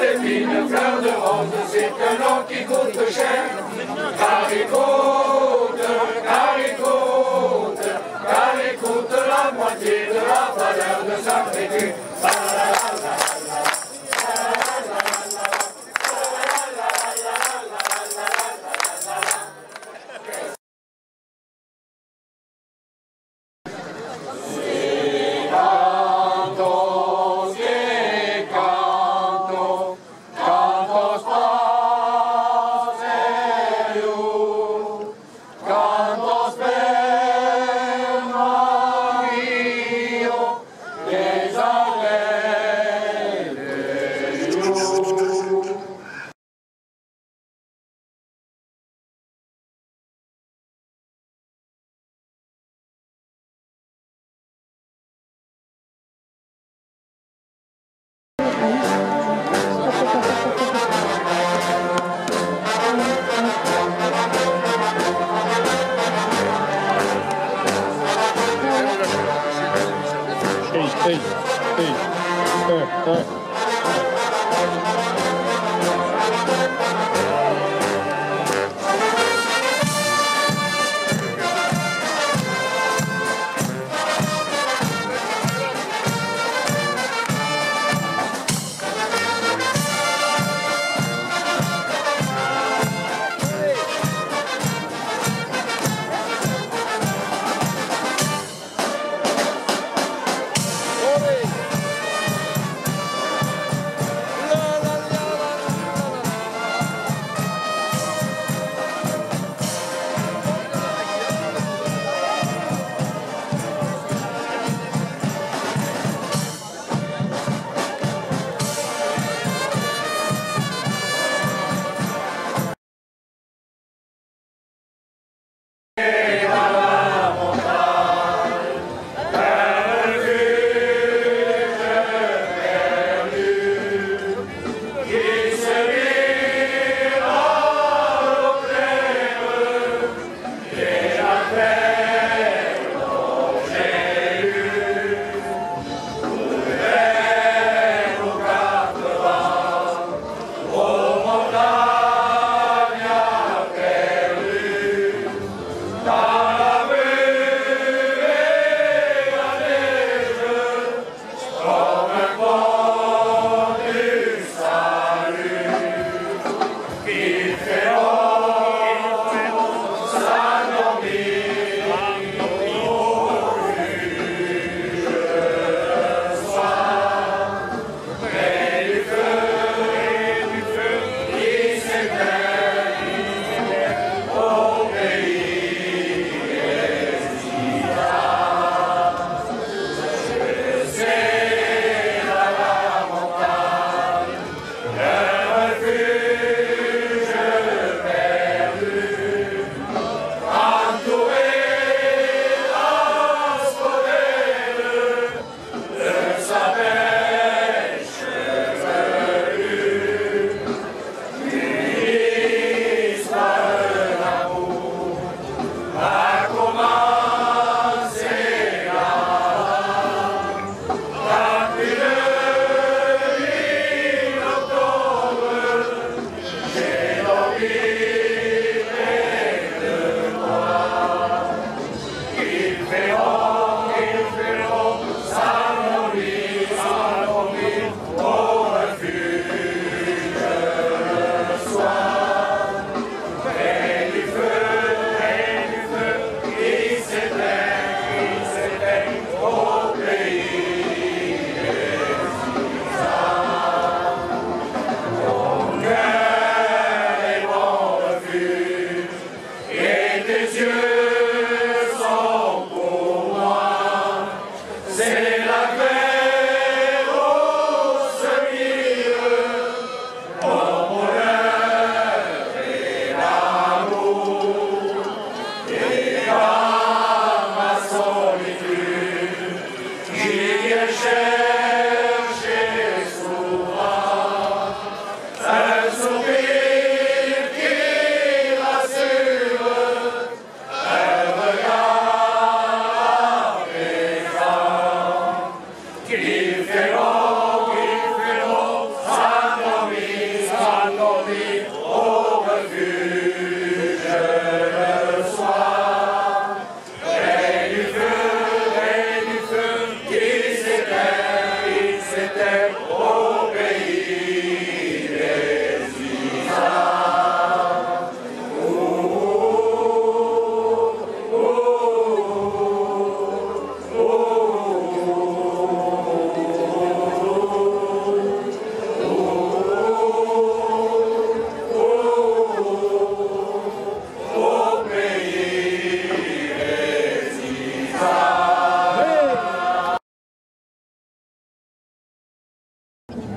d'épines, fleurs de rose, c'est un nom qui coûte cher. Car il coûte la moitié de la valeur de sa fécule.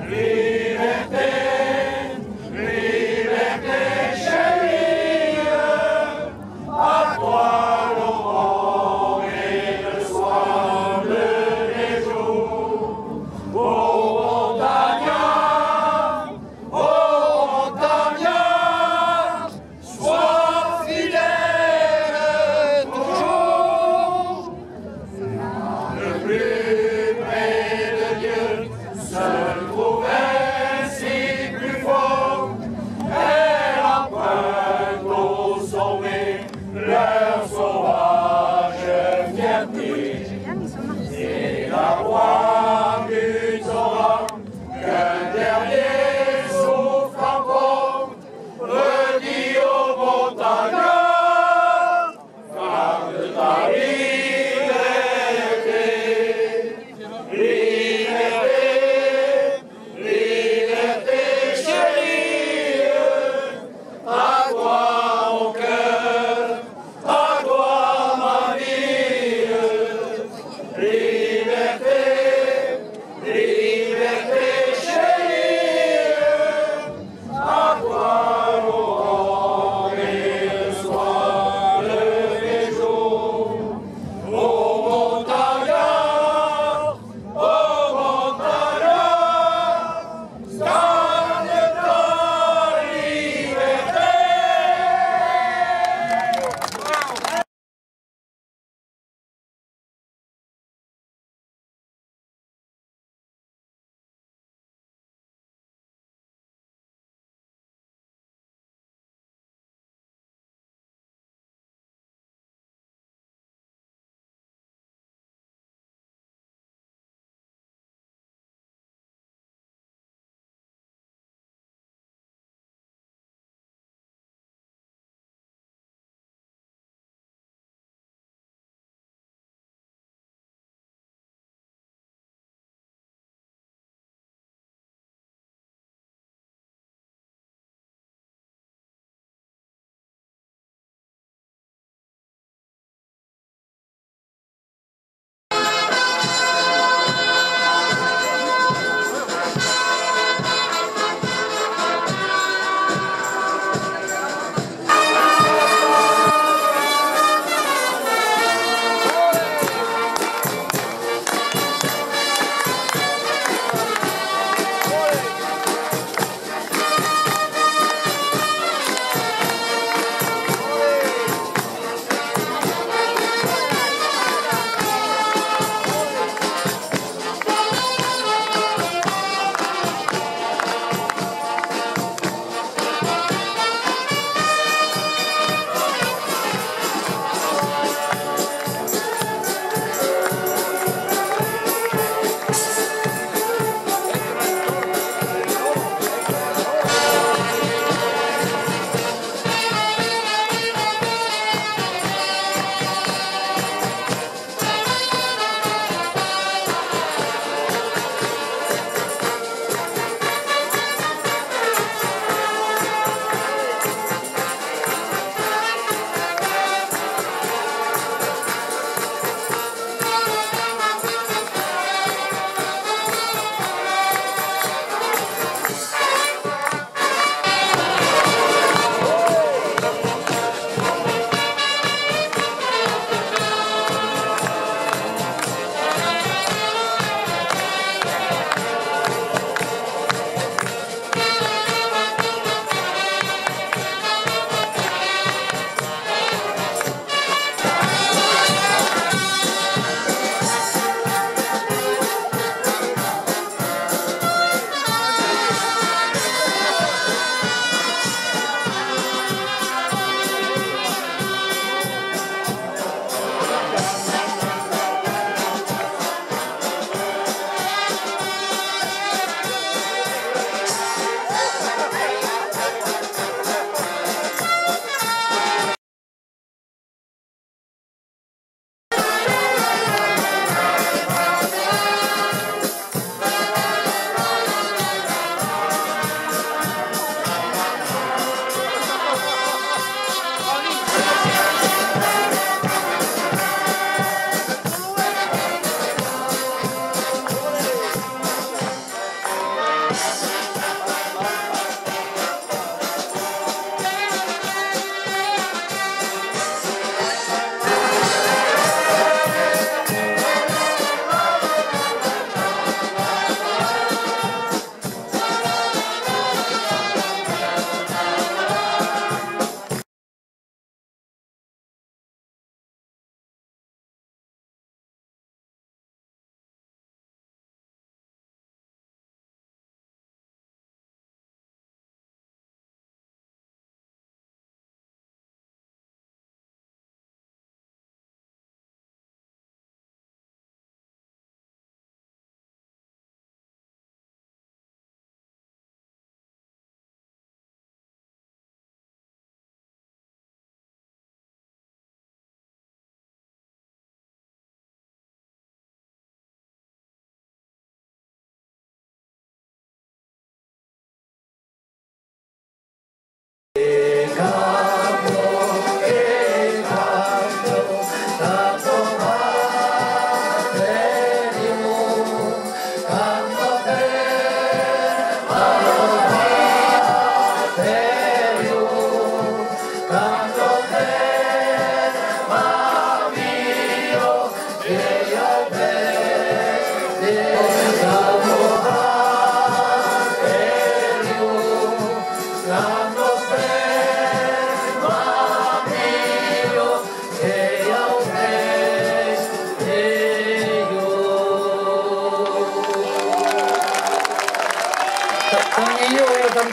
Liberté, liberté chérie, à toi l'aurore et le soir les jours. Ô montagnard, sois fidèle toujours. Le plus près de Dieu se trouve ainsi plus fort, et la pointe au sommet, leur sauvage fierté. Et la voix du torrent, qu'un dernier souffle encore, redit aux montagnards, garde ta liberté, liberté,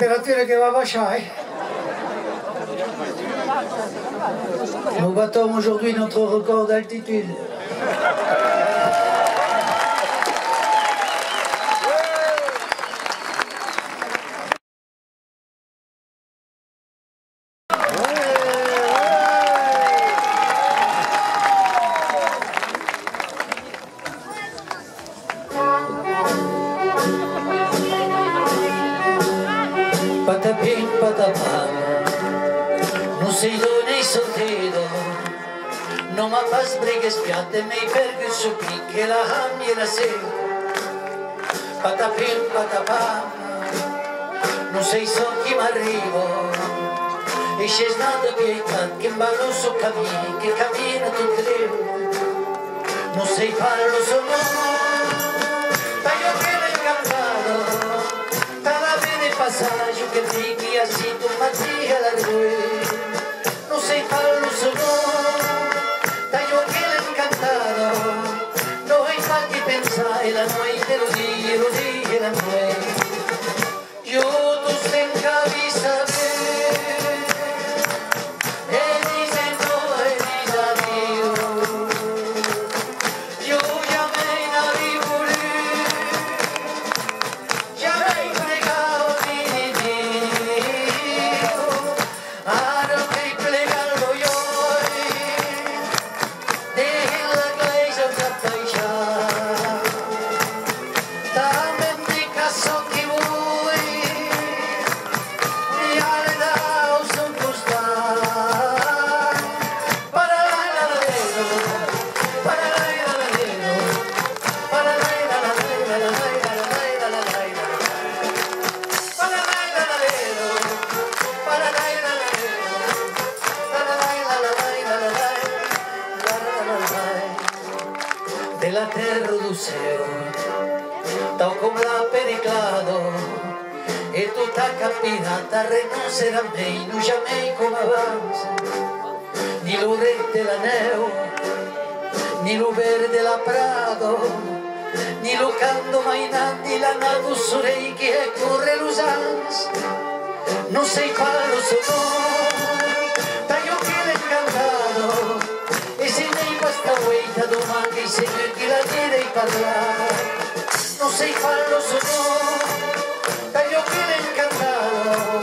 température qui va baisser. Nous battons aujourd'hui notre record d'altitude. Patapim, patapam, non sei donei sorrido, non mi fa sbrighe spiatte, mi perché su picche la hammi e la sera. Patapim, patapam, non sei so chi m'arrivo, e c'è snato pietan che ballo su cammini, che cammina tutte le ore. Non sei parlo solo, taglio che l'hai cantato, t'ala bene passaggio che picchi a sito mattia la due. Non sei parlo solo, taglio che l'hai cantato, noi fatti pensare la noi te lo dire la noi. Io tu stai in cabeza della terra do céu, tal como la periclado, e tutta campinata renoncerà mai, non jamais come avanza, ni lo rete la neu, ni lo verde la prado, ni lo canto mai nati la nato sorei che corre l'usanza, non sei fallo solo, taglio che l'hai cantato, e se nei basta vuelta domani se che la direi parlare, non sei fallo solo, taglio che l'hai cantato,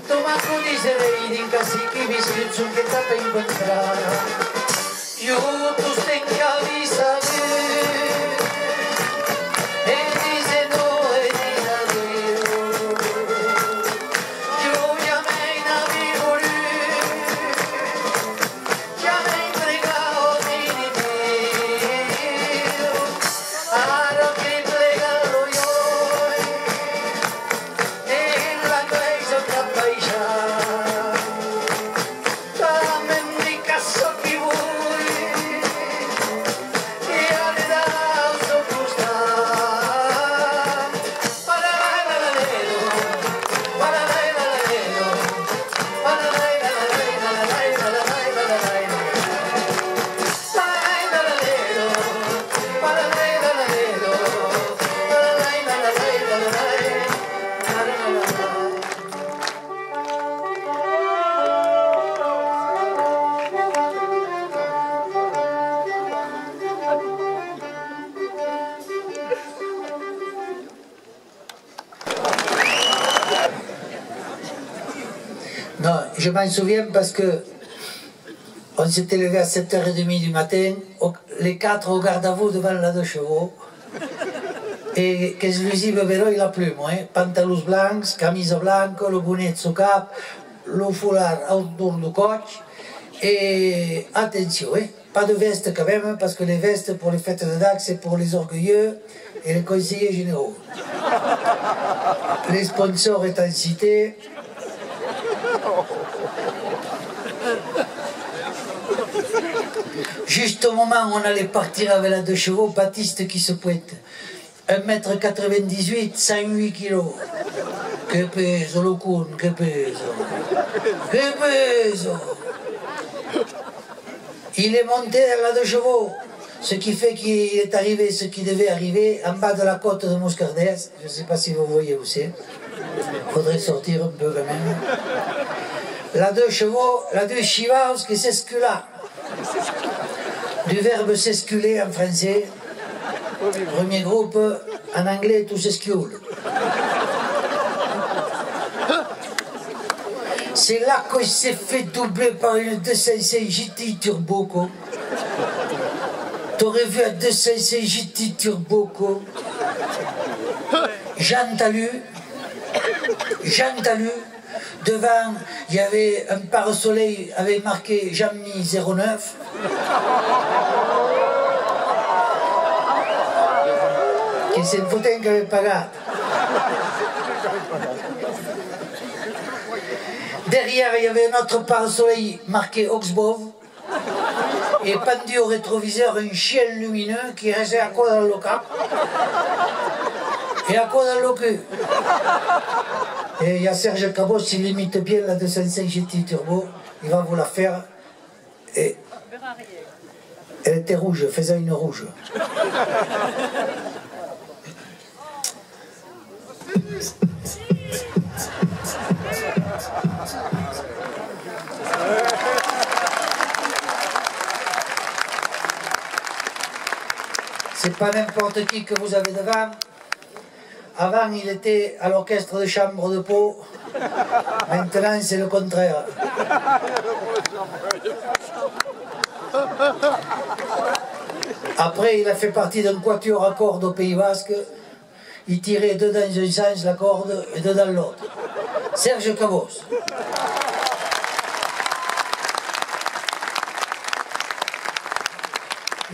domani diserei in casi che mi scherzo che t'ha per incontrare, io tu stai in cabeza e dice no e dice addio, io ya me navigoré. Non, je m'en souviens parce que on s'était levé à 7h30 du matin, les quatre au garde-à-vous devant la 2 chevaux. Et que l'exclusive però il a plu, pantalons blancs, camisa blanca, le bonnet sous cap, le foulard autour du coach. Et attention, pas de veste quand même, parce que les vestes pour les fêtes de Dax, c'est pour les orgueilleux et les conseillers généraux. Les sponsors étant cités. Juste au moment où on allait partir avec la 2 chevaux, Baptiste qui se pointe. 1,98 m, 108 kg. Que peso, le con, que peso. Que peso. Il est monté dans la 2 chevaux, ce qui fait qu'il est arrivé ce qui devait arriver en bas de la côte de Moscardès. Je ne sais pas si vous voyez où c'est. Faudrait sortir un peu quand même. La deux chevaux, la deux chivaos qui s'escula. Du verbe s'esculer en français. Premier groupe, en anglais, tout s'escule. C'est là qu'il s'est fait doubler par une 205 GT Turbo, quoi. T'aurais vu un 205 GT Turbo, quoi. Jean Talus, devant, il y avait un pare-soleil avec marqué Jean-Mi 09. Che se ne fout che avait pagato. Derrière, il y avait un autre pare-soleil marqué Oxbov. Et pendu au rétroviseur, un chien lumineux qui restait à quoi dans le cap. Et à quoi dans le cul. Et il y a Serge Cabot, s'il imite bien la 205 GT Turbo, il va vous la faire. Et elle était rouge, faisait une rouge. C'est pas n'importe qui que vous avez devant. Avant, il était à l'orchestre de chambre de Pau. Maintenant, c'est le contraire. Après, il a fait partie d'un quatuor à cordes au Pays Basque. Il tirait deux dans un sens la corde et deux dans l'autre. Serge Cabos.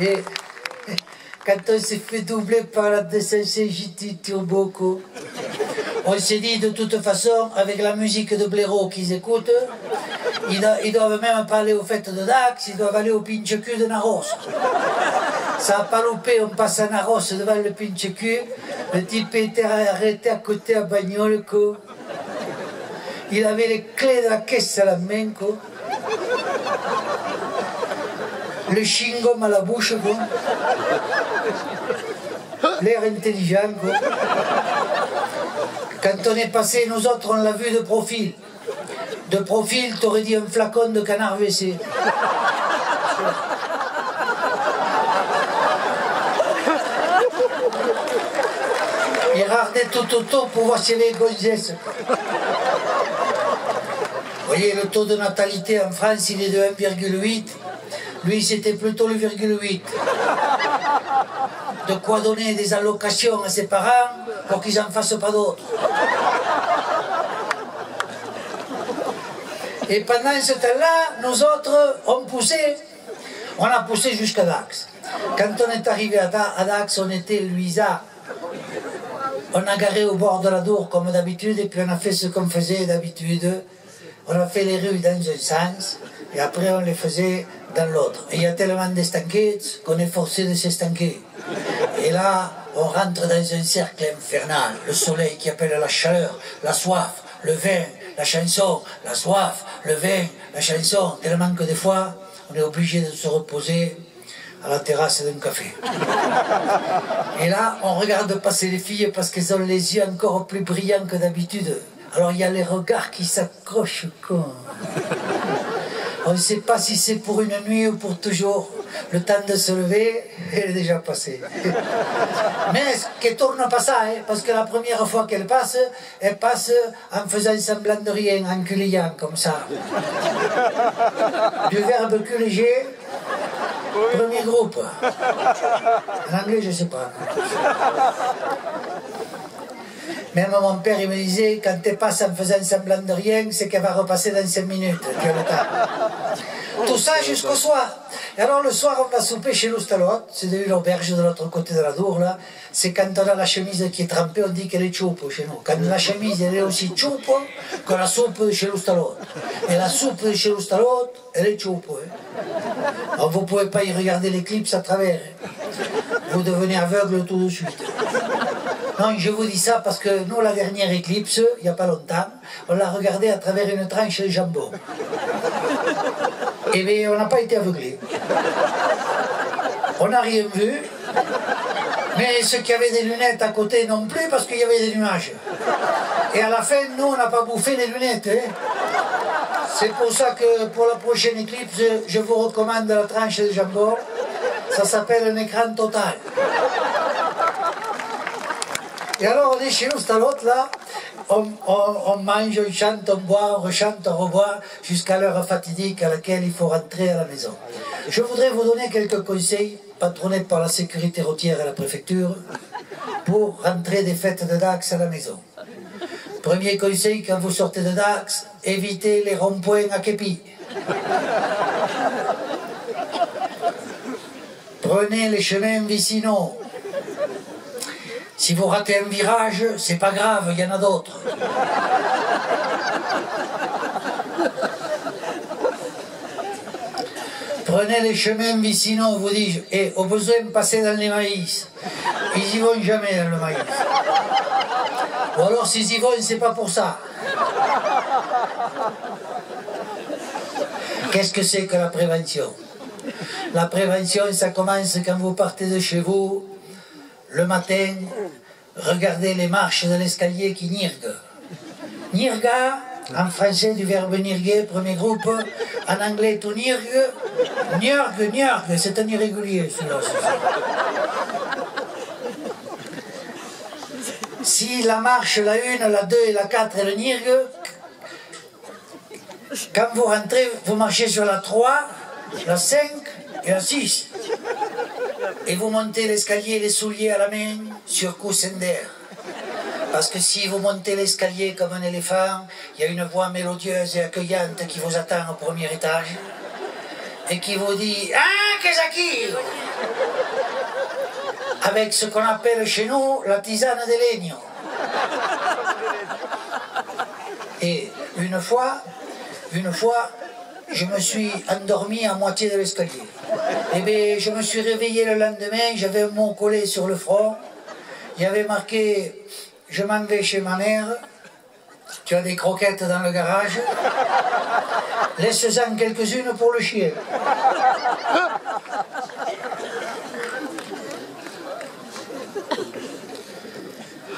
Et quand on s'est fait doubler par la 205 GT Turbo, on s'est dit de toute façon, avec la musique de blaireau qu'ils écoutent, ils doivent même pas aller aux fêtes de Dax, ils doivent aller au pinche-cul de Naros. Ça n'a pas loupé, on passe à Naros devant le pinche-cul, le type était arrêté à côté à Bagnole, quoi. Il avait les clés de la caisse à la main, quoi. Le chewing-gum à la bouche, quoi. L'air intelligent, quoi. Quand on est passé, nous autres, on l'a vu de profil. De profil, t'aurais dit un flacon de canard WC. Il regardait tout autour pour voir s'il y avait gonzesse. Vous voyez, le taux de natalité en France, il est de 1,8. Lui, c'était plutôt le 0,8. De quoi donner des allocations à ses parents pour qu'ils n'en fassent pas d'autres. Et pendant ce temps-là, nous autres, on a poussé jusqu'à Dax. Quand on est arrivé à Dax, on était Luisa. On a garé au bord de la Dour comme d'habitude, et puis on a fait ce qu'on faisait d'habitude. On a fait les rues dans un sens, et après on les faisait dans l'autre. Et il y a tellement d'estanquets qu'on est forcé de s'estanquer. Et là, on rentre dans un cercle infernal. Le soleil qui appelle la chaleur, la soif, le vin, la chanson, la soif, le vin, la chanson. Tellement que des fois, on est obligé de se reposer à la terrasse d'un café. Et là, on regarde passer les filles parce qu'elles ont les yeux encore plus brillants que d'habitude. Alors il y a les regards qui s'accrochent, quoi. On ne sait pas si c'est pour une nuit ou pour toujours. Le temps de se lever, elle est déjà passée. Mais qu'elle tourne pas ça, hein, parce que la première fois qu'elle passe, elle passe en faisant semblant de rien, en culiant comme ça. Du verbe culiger, premier groupe. En anglais, je ne sais pas. Même mon père, il me disait, quand tu passes en faisant semblant de rien, c'est qu'elle va repasser dans 5 minutes. Tout ça jusqu'au soir. Et alors le soir, on va souper chez l'Oustalote, c'est devenu l'auberge de l'autre côté de la Dour, là. C'est quand on a la chemise qui est trempée, on dit qu'elle est choupe chez nous. Quand la chemise, elle est aussi choupe que la soupe de chez l'Oustalote. Et la soupe de chez l'Oustalote, elle est choupe. Hein. Alors vous ne pouvez pas y regarder l'éclipse à travers. Hein. Vous devenez aveugle tout de suite. Non, je vous dis ça parce que nous, la dernière éclipse, il n'y a pas longtemps, on l'a regardée à travers une tranche de jambon. Et bien, on n'a pas été aveuglés. On n'a rien vu, mais ceux qui avaient des lunettes à côté non plus parce qu'il y avait des nuages. Et à la fin, nous, on n'a pas bouffé les lunettes. Hein. C'est pour ça que pour la prochaine éclipse, je vous recommande la tranche de jambon. Ça s'appelle un écran total. Et alors, on est chez nous, c'est à l'autre, là. On mange, on chante, on boit, on rechante, on reboit, jusqu'à l'heure fatidique à laquelle il faut rentrer à la maison. Je voudrais vous donner quelques conseils, patronnés par la sécurité routière et la préfecture, pour rentrer des fêtes de Dax à la maison. Premier conseil, quand vous sortez de Dax, évitez les ronds-points à képi. Prenez les chemins vicinaux. Si vous ratez un virage, c'est pas grave, il y en a d'autres. Prenez les chemins vicinaux, vous dis-je, et au besoin passez dans les maïs. Ils y vont jamais dans le maïs. Ou alors s'ils y vont, c'est pas pour ça. Qu'est-ce que c'est que la prévention? La prévention, ça commence quand vous partez de chez vous, le matin, regardez les marches de l'escalier qui nirguent. Nirga, en français du verbe nirguer, premier groupe, en anglais tout nirgue, nirgue, nirgue, c'est un irrégulier celui-là. Si la marche, la 1, la 2 et la 4 elle nirgue, quand vous rentrez, vous marchez sur la 3, la 5 et la 6. Et vous montez l'escalier, les souliers à la main, sur coussin d'air. Parce que si vous montez l'escalier comme un éléphant, il y a une voix mélodieuse et accueillante qui vous attend au premier étage et qui vous dit « Ah, qu'est-ce qui ?» avec ce qu'on appelle chez nous la tisane de legno. Et une fois, je me suis endormi à moitié de l'escalier. Et bien, je me suis réveillé le lendemain, j'avais un mot collé sur le front. Il y avait marqué « Je m'en vais chez ma mère, tu as des croquettes dans le garage, laisse-en quelques-unes pour le chien. »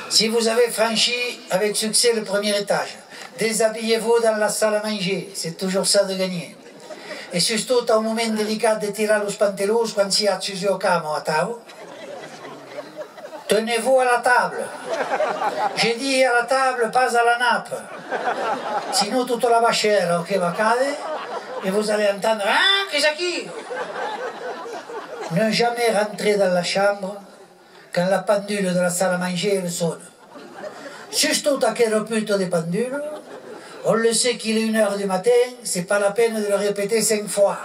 Si vous avez franchi avec succès le premier étage, déshabillez-vous dans la salle à manger, c'est toujours ça de gagner. E surtout un moment délicat de tirer los pantalons quand si accesi au camo à table. Tenez-vous à la table. J'ai dit à la table, pas à la nappe. Sinon toute la vachère qui va cader et vous allez entendre « Ah, qu'est-ce qui ?» Ne jamais rentrer dans la chambre quand la pendule de la salle à manger elle sonne. Surtout à quel repute des pendules, on le sait qu'il est 1 h du matin, c'est pas la peine de le répéter 5 fois.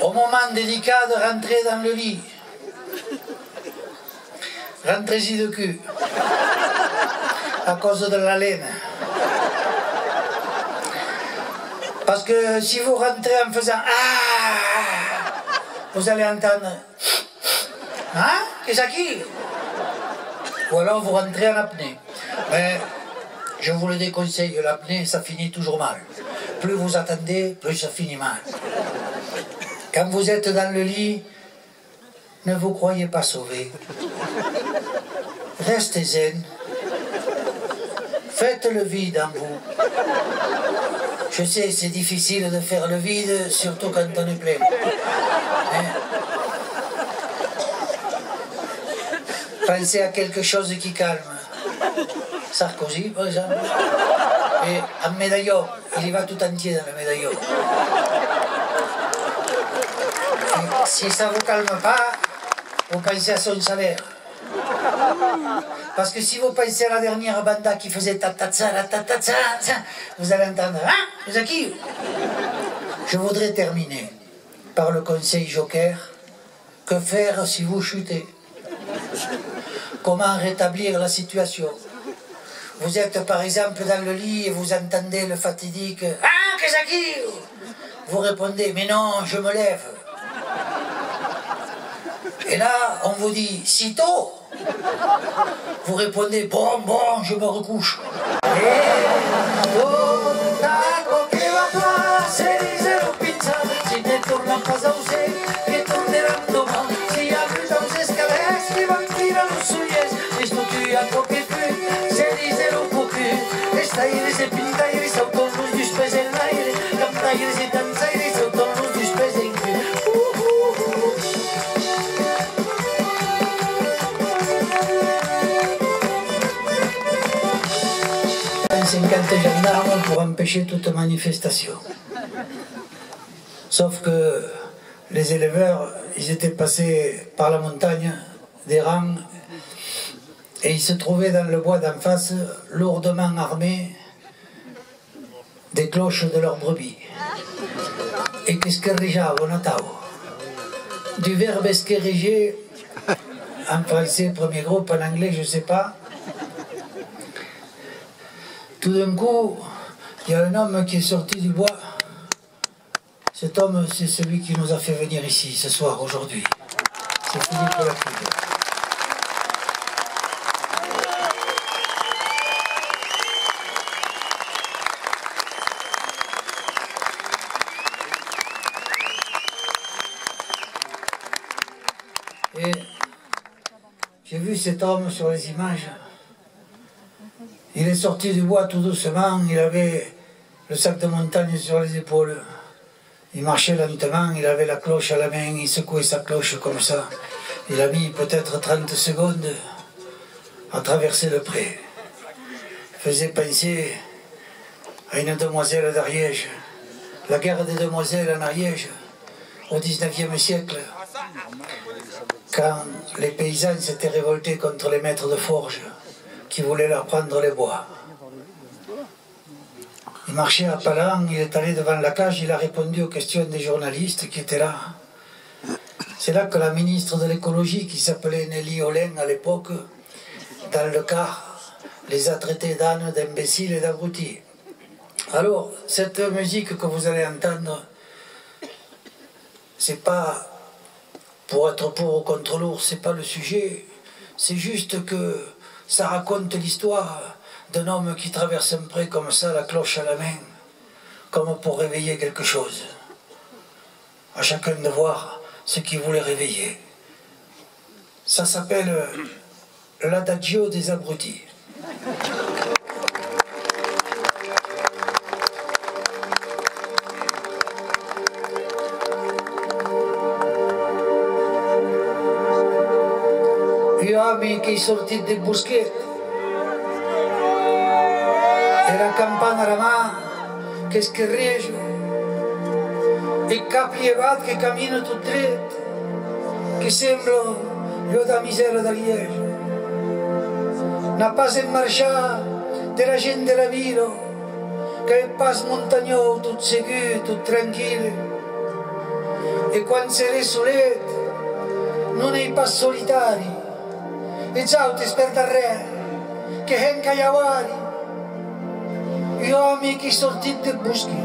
Au moment délicat de rentrer dans le lit, rentrez-y de cul, à cause de la laine. Parce que si vous rentrez en faisant « Ah !» vous allez entendre « Hein? Qu'est-ce qui ?» Ou alors vous rentrez en apnée. Mais je vous le déconseille, l'apnée ça finit toujours mal. Plus vous attendez, plus ça finit mal. Quand vous êtes dans le lit, ne vous croyez pas sauvé. Restez zen. Faites le vide en vous. Je sais, c'est difficile de faire le vide, surtout quand on est plein. Pensez à quelque chose qui calme. Sarkozy, par exemple. Et un médaillon, il y va tout entier dans le médaillon. Et si ça ne vous calme pas, vous pensez à son salaire. Parce que si vous pensez à la dernière banda qui faisait ta-ta-tsa, vous allez entendre « Hein, c'est qui ?» Je voudrais terminer par le conseil joker. Que faire si vous chutez? Comment rétablir la situation? Vous êtes par exemple dans le lit et vous entendez le fatidique « Ah, qu'est-ce qui ?» Vous répondez « Mais non, je me lève. » Et là, on vous dit « Sitôt ?» Vous répondez « Bon, je me recouche. » Si ne torna pas a usare, che torneranno domani, si apre da un escalere. 50 gendarmes pour empêcher toute manifestation. Sauf que les éleveurs, ils étaient passés par la montagne des rangs et ils se trouvaient dans le bois d'en face, lourdement armés des cloches de leurs brebis. Et qu'est-ce que rigeavano tao? Du verbe esqueriger, en français, premier groupe, en anglais, je ne sais pas. Tout d'un coup, il y a un homme qui est sorti du bois. Cet homme, c'est celui qui nous a fait venir ici, ce soir, aujourd'hui. C'est Philippe Lacude. Et j'ai vu cet homme sur les images. Il est sorti du bois tout doucement, il avait le sac de montagne sur les épaules. Il marchait lentement, il avait la cloche à la main, il secouait sa cloche comme ça. Il a mis peut-être 30 secondes à traverser le pré. Il faisait penser à une demoiselle d'Ariège, la guerre des demoiselles en Ariège, au XIXe siècle, quand les paysans s'étaient révoltés contre les maîtres de forge qui voulaient leur prendre les bois. Il marchait à pas lents, il est allé devant la cage, il a répondu aux questions des journalistes qui étaient là. C'est là que la ministre de l'écologie, qui s'appelait Nelly Olin à l'époque, dans le car, les a traités d'ânes, d'imbéciles et d'abrutis. Alors, cette musique que vous allez entendre, c'est pas pour être pour ou contre l'ours, c'est pas le sujet, c'est juste que ça raconte l'histoire d'un homme qui traverse un pré comme ça, la cloche à la main, comme pour réveiller quelque chose. À chacun de voir ce qu'il voulait réveiller. Ça s'appelle l'adagio des abrutis. Gli uomini che sorti dei boschetti e la campana ramà che scherreggia e i capi levati che camminano tutti dritti che sembrano io da misera da Liege una passa in marcia della gente la vino che è pas montagnoso tutto sicuro, tutto tranquillo e quando si è soletti non è pas solitari e già ti sperta re che è cagliavari gli uomini che sorti dai boschi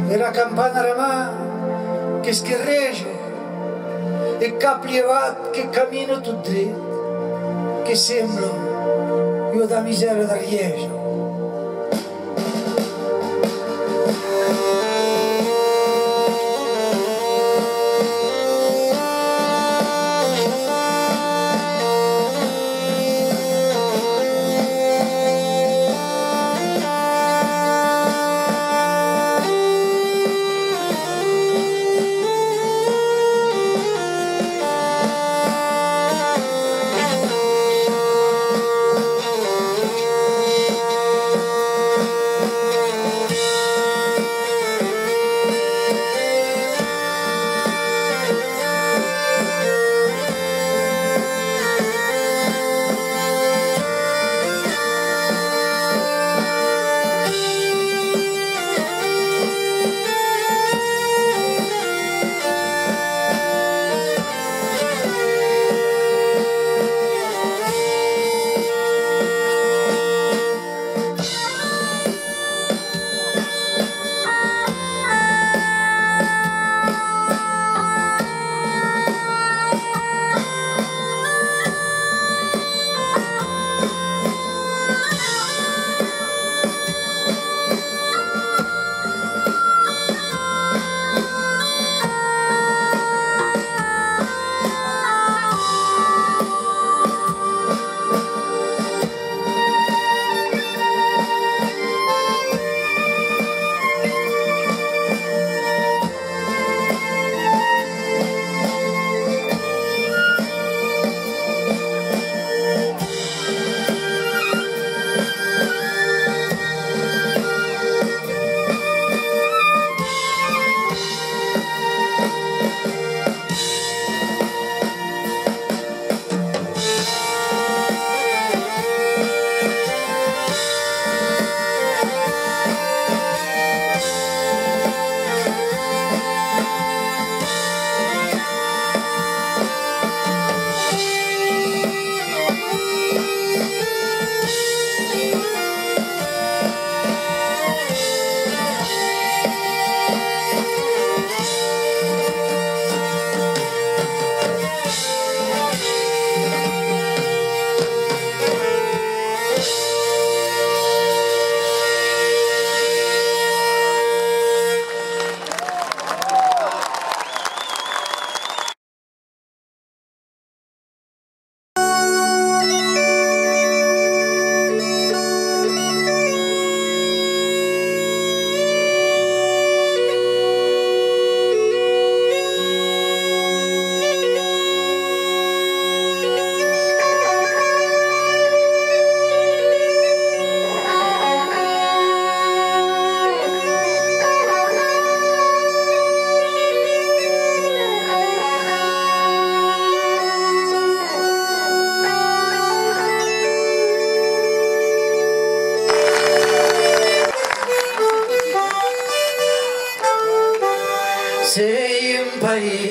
e la campana ramà che scherreggia e capi levati che camminano tutti dritti che sembrano io da miseria da Liege.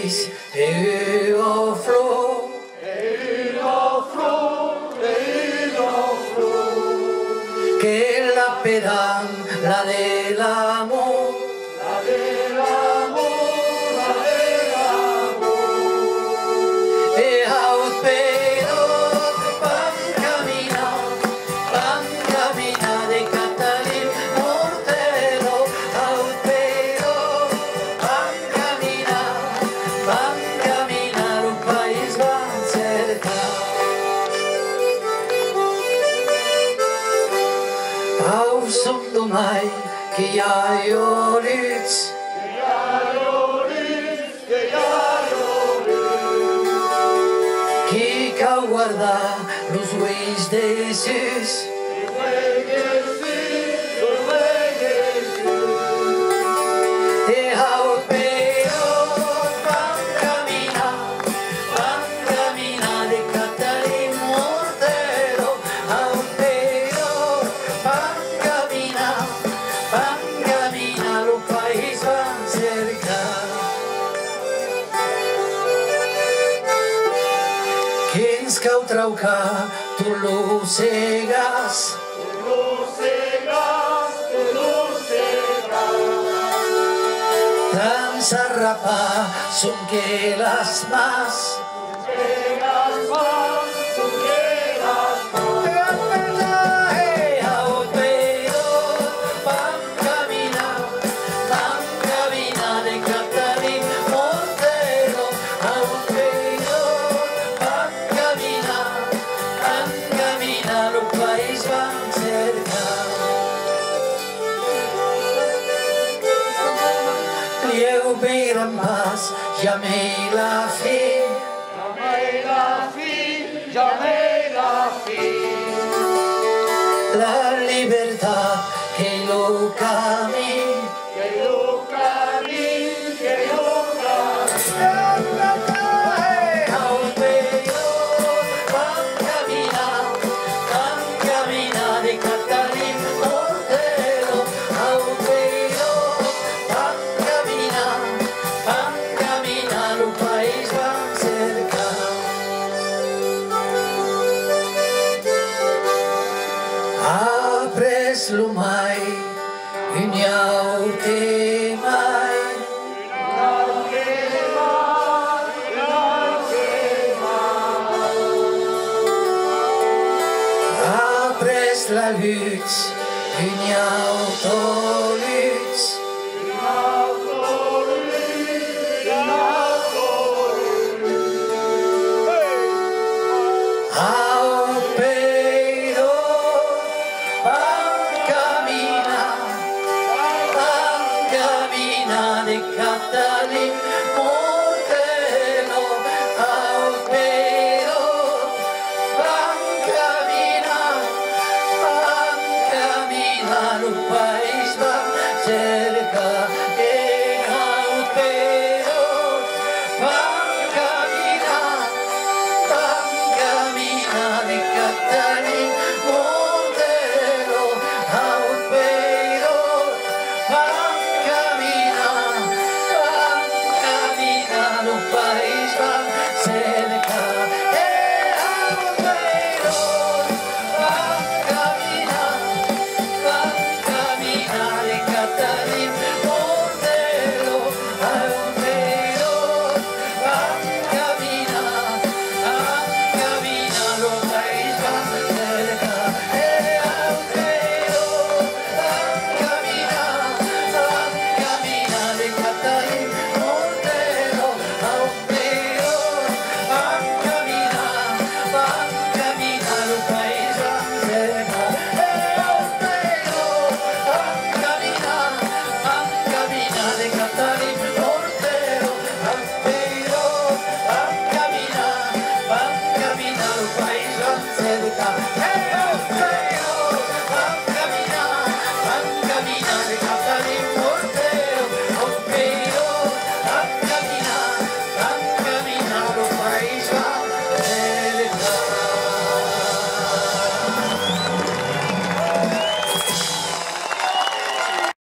Paris et au flot. Que la pedan, la del amor. E out pero van caminar de Catalín Mortero. Out pero van caminar un país van cerca. Au som domai che io lyts. Qui cau guardar los güeis de sus. E out pero van caminar de Catalín Mortero. Out pero van caminar un país van cerca. Quins cau traucar tu lo cegas. Tan sarrapa son que las más. Out pero van caminar de Catalín Mortero. Out pero van caminar un país van cerca. Lieu per más, llamé la fin. La libertad que lo camina. Out pero van caminar de Catalín Mortero. Out pero van caminar un país van cerca. Apres lo mai, uniaute mai. Apres la lutte, uniaute lutte.